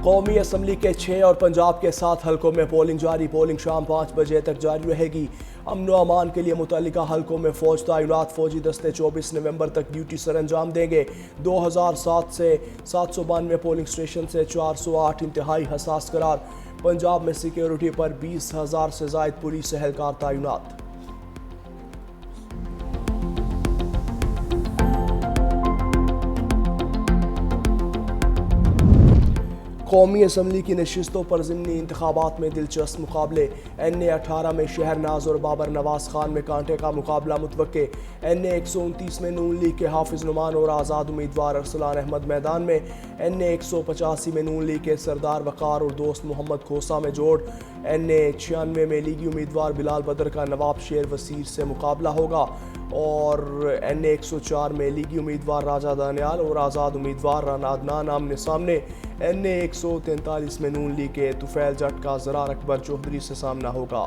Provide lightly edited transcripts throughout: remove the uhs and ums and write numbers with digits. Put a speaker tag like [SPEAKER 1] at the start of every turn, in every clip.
[SPEAKER 1] कौमी असम्बली के 6 और पंजाब के 7 हलकों में पोलिंग जारी। पोलिंग शाम 5 बजे तक जारी रहेगी। अमन व अमान के लिए मुतल्लिका हलकों में फौज तैनात। फौजी दस्ते 24 नवंबर तक ड्यूटी सर अंजाम देंगे। 2007 से 792 पोलिंग स्टेशन से 408 इंतहाई हसास करार। पंजाब में सिक्योरिटी पर 20,000 से ज़ायद पुलिस एहलकार तैनात। कौमी असम्बली की नशिस्तों पर ज़िमनी इंतखाबात में दिलचस्प मुकाबले। NA-18 में शहर नाज और बाबर नवाज खान में कांटे का मुकाबला मुतवक्के। NA-129 में नून लीग के हाफिज नुमान और आज़ाद उम्मीदवार अरसलान अहमद मैदान में। NA-185 में नून लीग के सरदार वकार और दोस्त मोहम्मद खोसा में जोड़। NA-96 में लीगी उम्मीदवार बिलाल बदर का नवाब शेर वसीर से मुकाबला होगा और NA-104 में लीगी उम्मीदवार राजा दानियाल और आज़ाद उम्मीदवार राना अदनान आमने सामने। NA-143 में नून लीग के तुफैल जट का ज़रार अकबर चौधरी से सामना होगा।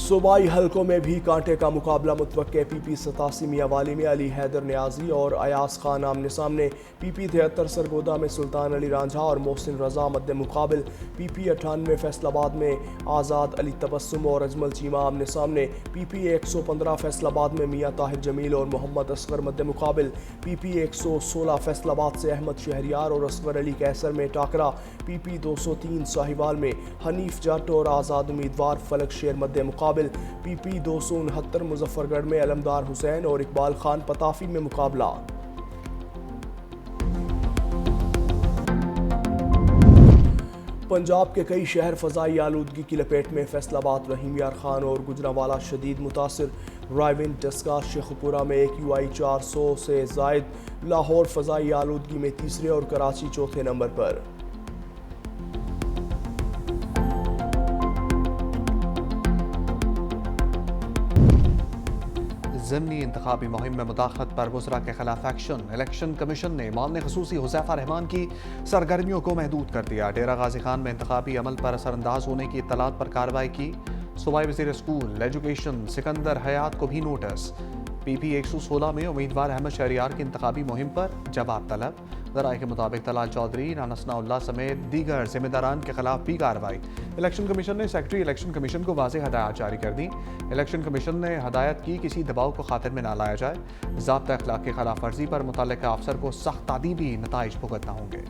[SPEAKER 1] सूबाई हलकों में भी कांटे का मुकाबला मुतवक्के। PP 87 मियांवाली में अली हैदर न्याजी और अयाज खान आमने सामने। PP 73 सरगोदा में सुल्तान अली रांझा और मोहसिन रजा मद्दे मुकाबिल। PP 98 फैसलाबाद में आज़ाद अली तबस्सुम और अजमल चीमा आमने सामने। PP 115 फैसलाबाद में मियाँ ताहिर जमील और मोहम्मद असगर मद्दे मुकाबिल। PP 116 फैसलाबाद से अहमद शहरियार और असगर अली कैसर में टाकरा। PP 203 साहिवाल में हनीफ जट और आज़ाद उम्मीदवार फलक शेर मद्दे मुकाबिल। PP 269 मुजफ्फरगढ़ में अलमदार हुसैन और इकबाल खान पताफी में मुकाबला। पंजाब के कई शहर फजाई आलूदगी की लपेट में। फैसलाबाद रहीम यार खान और गुजरांवाला शदीद मुतासिर। रायविंड डस्का शेखपुरा में AQI 400 से जायद। लाहौर फजाई आलूदगी में तीसरे और कराची चौथे नंबर पर।
[SPEAKER 2] ज़िमनी इंतखाबी मुहिम में मुदाखलत पर वज़रा के खिलाफ एक्शन। इलेक्शन कमीशन ने मामले खसूसी हुज़ैफा रहमान की सरगर्मियों को महदूद कर दिया। डेरा गाजी खान में इंतखाबी अमल पर असरअंदाज होने की इत्तलात पर कार्रवाई की। सूबाई वज़ीर स्कूल एजुकेशन सिकंदर हयात को भी नोटिस। PP 116 में उम्मीदवार अहमद शहरियार की इंतखाबी मुहिम पर जवाब तलब। ज़राए के मुताबिक तलाल चौधरी, राना सनाउल्लाह समेत दीगर जिम्मेदारान के खिलाफ भी कार्रवाई। इलेक्शन कमीशन ने सेक्रेटरी इलेक्शन कमीशन को वाज़ेह हदायत जारी कर दी। इलेक्शन कमीशन ने हदायत की किसी दबाव को खातिर में ना लाया जाए। ज़ाब्ता अखलाक की खिलाफ वर्जी पर मुतल्लिका अफसर को सख्त तादीबी नताइज भुगतना होंगे।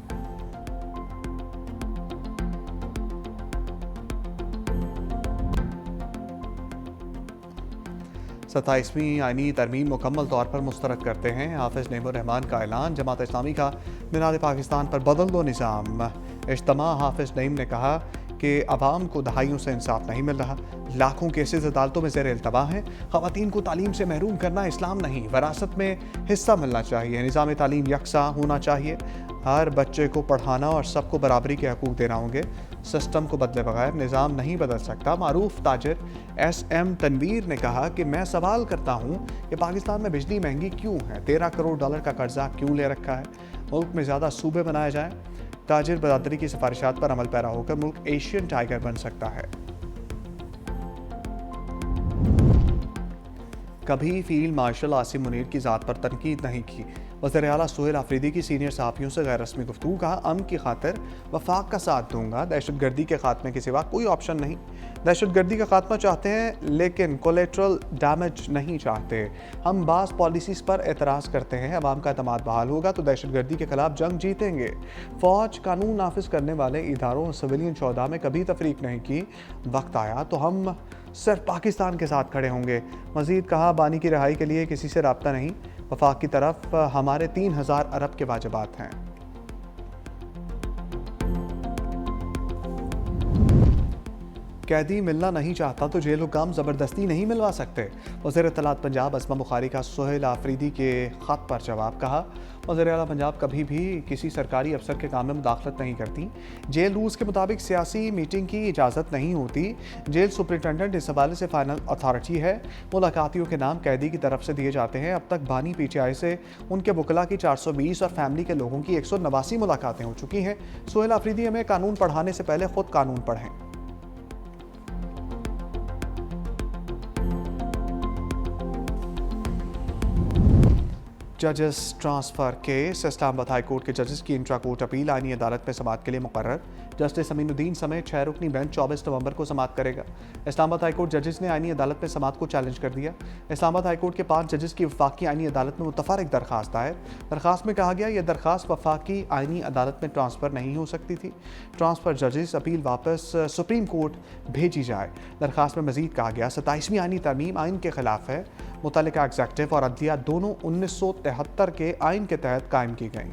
[SPEAKER 2] 27वीं आईनी तरमीम मुकम्मल तौर पर मुस्तरद करते हैं। हाफिज नईमुर रहमान का ऐलान। जमात इस्लामी का मीनार पाकिस्तान पर बदल दो निज़ाम। इज्तिमा हाफिज नईम ने कहा कि अवाम को दहाइयों से इंसाफ नहीं मिल रहा। लाखों केसेज अदालतों में ज़ेर इल्तवा हैं। ख़वातीन को तालीम से महरूम करना इस्लाम नहीं, वरासत में हिस्सा मिलना चाहिए। निज़ाम तालीम यकसा होना चाहिए। हर बच्चे को पढ़ाना और सबको बराबरी के हकूक़ देना होंगे। सिस्टम को बदले बगैर निज़ाम नहीं बदल सकता। मारूफ ताजिर SM तनवीर ने कहा कि मैं सवाल करता हूँ कि पाकिस्तान में बिजली महंगी क्यों है? 13 करोड़ डॉलर का कर्जा क्यों ले रखा है? मुल्क में ज़्यादा सूबे बनाए जाएँ। ताजिर बरादरी की सिफारिशात पर अमल पैरा होकर मुल्क एशियन टाइगर बन सकता है। कभी फील्ड मार्शल आसिम मुनीर की ज़ात पर तनकीद नहीं की। वज़ीर आला सुहेल आफरीदी की सीनियर सहाफ़ियों से गैर रस्मी गुफ्तगू। कहा अमन की खातिर वफाक का साथ दूंगा। दहशतगर्दी के खात्मे के सिवा कोई ऑप्शन नहीं। दहशतगर्दी का खात्मा चाहते हैं लेकिन कोलेट्रल डैमेज नहीं चाहते। हम बास पॉलिसीज़ पर एतराज़ करते हैं। अवाम का एतमाद बहाल होगा तो दहशतगर्दी के खिलाफ जंग जीतेंगे। फ़ौज कानून नाफिज करने वाले इदारों और सिविलियन शोधा में कभी तफरीक नहीं की। वक्त आया तो हम सिर्फ पाकिस्तान के साथ खड़े होंगे। मज़ीद कहा बानी की रिहाई के लिए किसी से रब्ता नहीं। वफाक की तरफ हमारे 3000 अरब के वाजिबात हैं। कैदी मिलना नहीं चाहता तो जेल हुकाम ज़बरदस्ती नहीं मिलवा सकते। वज़ीर इत्तलात पंजाब अस्मा बुखारी का सुहेल आफरीदी के ख़त पर जवाब। कहा वज़ीर आला पंजाब कभी भी किसी सरकारी अफसर के काम में मुदाखलत नहीं करती। जेल रूल्स के मुताबिक सियासी मीटिंग की इजाज़त नहीं होती। जेल सुपरिटेंडेंट इस हवाले से फ़ाइनल अथॉरिटी है। मुलाकातियों के नाम कैदी की तरफ से दिए जाते हैं। अब तक बानी PTI से उनके वकला की 420 और फैमिली के लोगों की 189 मुलाकातें हो चुकी हैं। सुहेल आफरीदी हमें कानून पढ़ाने से पहले ख़ुद कानून पढ़ें। जजेस transfer case. Islamabad high court के जजेस की इंट्रा कोर्ट अपील आईनी अदालत में समाअत के लिए मुकर्रर। जस्टिस अमीनुद्दीन समेत 6 रुकनी बेंच 24 नवंबर को समाअत करेगा। इस्लामाबाद हाई कोर्ट जजेस ने आईनी अदालत में समाअत को चैलेंज कर दिया। इस्लामाबाद हाई कोर्ट के 5 जजेस की वफाकी आईनी अदालत में मुतफर्रिक दरखास्त दायर। दरखास्त में कहा गया यह दरखास्त वफाकी आईनी अदालत में ट्रांसफ़र नहीं हो सकती थी। ट्रांसफ़र जजेस अपील वापस सुप्रीम कोर्ट भेजी जाए। दरखास्त में मजीद कहा गया 27वीं आईनी तरमीम आइन के खिलाफ है। मुतल्लिका एग्जेक्टिव और अदलिया दोनों 1973 के आइन के तहत कायम की गई।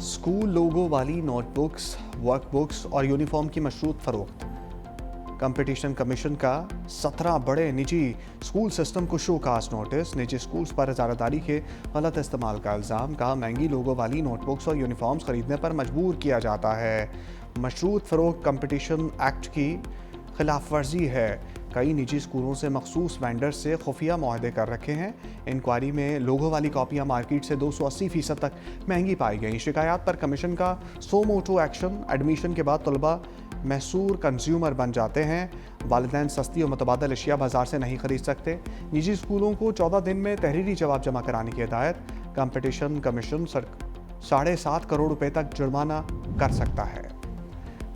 [SPEAKER 2] स्कूल लोगो वाली नोटबुक्स, वर्कबुक्स और यूनिफॉर्म की मशरूत फरोख्त। कंपटीशन कमीशन का 17 बड़े निजी स्कूल सिस्टम को शोकास नोटिस। निजी स्कूल्स पर इजारादारी के गलत इस्तेमाल का इल्ज़ाम। कहा महंगी लोगो वाली नोटबुक्स और यूनिफॉर्म्स खरीदने पर मजबूर किया जाता है। मशरूत फ़रोख्त कंपटीशन एक्ट की खिलाफ वर्जी है। कई निजी स्कूलों से मखसूस वेंडर्स से खुफिया मुआहदे कर रखे हैं। इंक्वायरी में लोगो वाली कॉपियाँ मार्केट से 280% तक महंगी पाई गई। शिकायत पर कमीशन का सो मोटो एक्शन। एडमिशन के बाद तलबा मैसूर कंज्यूमर बन जाते हैं। वालिदैन सस्ती और मुतबादल अशिया बाजार से नहीं खरीद सकते। निजी स्कूलों को 14 दिन में तहरीरी जवाब जमा कराने की हिदायत। कंपटीशन कमीशन 7.5 करोड़ रुपए तक जुर्माना कर सकता है।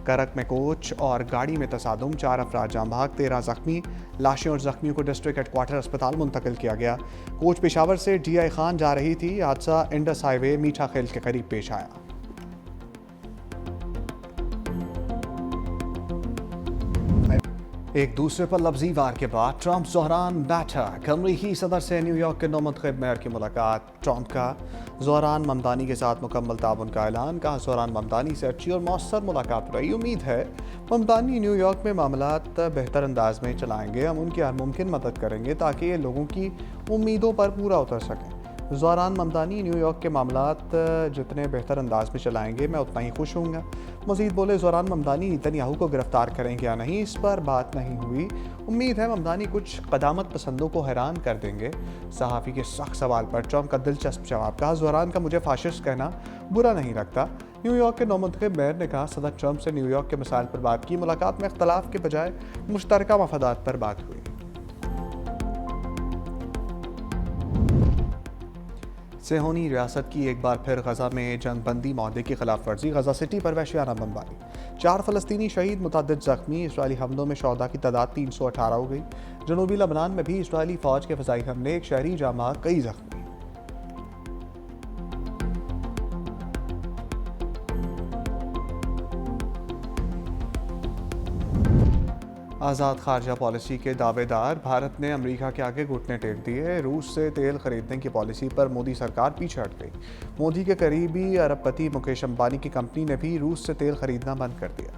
[SPEAKER 2] करक में कोच और गाड़ी में तसादुम, 4 अफराद जाम भाग, 13 जख्मी। लाशें और जख्मियों को डिस्ट्रिक्ट हेडक्वार्टर अस्पताल मुंतकिल किया गया। कोच पेशावर से DI खान जा रही थी। हादसा इंडस हाईवे मीठा खेल के करीब पेश आया। एक दूसरे पर लफ्जी वार के बाद ट्रंप ज़ोहरान बैठक। अमरीकी सदर से न्यूयॉर्क के नौमुंतखब मेयर की मुलाकात। ट्रंप का ज़ोहरान ममदानी के साथ मुकम्मल ताउन का ऐलान। कहा ज़ोहरान ममदानी से अच्छी और मौसर मुलाकात रही। उम्मीद है ममदानी न्यूयॉर्क में मामलात बेहतर अंदाज में चलाएंगे। हम उनकी हर मुमकिन मदद करेंगे ताकि ये लोगों की उम्मीदों पर पूरा उतर सकें। ज़ोहरान ममदानी न्यूयॉर्क के मामलात जितने बेहतर अंदाज में चलाएंगे मैं उतना ही खुश होऊंगा। मज़ीद बोले ज़ोहरान ममदानी नेतन्याहू को गिरफ्तार करेंगे या नहीं इस पर बात नहीं हुई। उम्मीद है ममदानी कुछ क़दामत पसंदों को हैरान कर देंगे। सहाफ़ी के सख्त सवाल पर ट्रंप का दिलचस्प जवाब। कहा ज़ोहरान का मुझे फाशिस्ट कहना बुरा नहीं लगता। न्यूयॉर्क के नौमुंतखब मेयर ने कहा सदर ट्रंप से न्यूयॉर्क के मसाइल पर बात की। मुलाकात में इख्तलाफ के बजाय मुश्तरका मफादात पर बात हुई। सेहोनी रियासत की एक बार फिर गजा में जंगबंदी माहदे की खिलाफ वर्जी। गजा सिटी पर वहशियाना बमबारी, 4 फ़लस्तीनी शहीद, मुतअद्दिद ज़ख्मी। इसराइली हमलों में शहदा की तादाद 318 हो गई। जनूबी लबनान में भी इसराइली फ़ौज के फ़ज़ाई हमले, एक शहरी जामा, कई ज़ख्मी। आज़ाद खारजा पॉलिसी के दावेदार। भारत ने अमेरिका के आगे घुटने टेक दिए। रूस से तेल खरीदने की पॉलिसी पर मोदी सरकार पीछे हट गई। मोदी के करीबी अरबपति मुकेश अंबानी की कंपनी ने भी रूस से तेल खरीदना बंद कर दिया।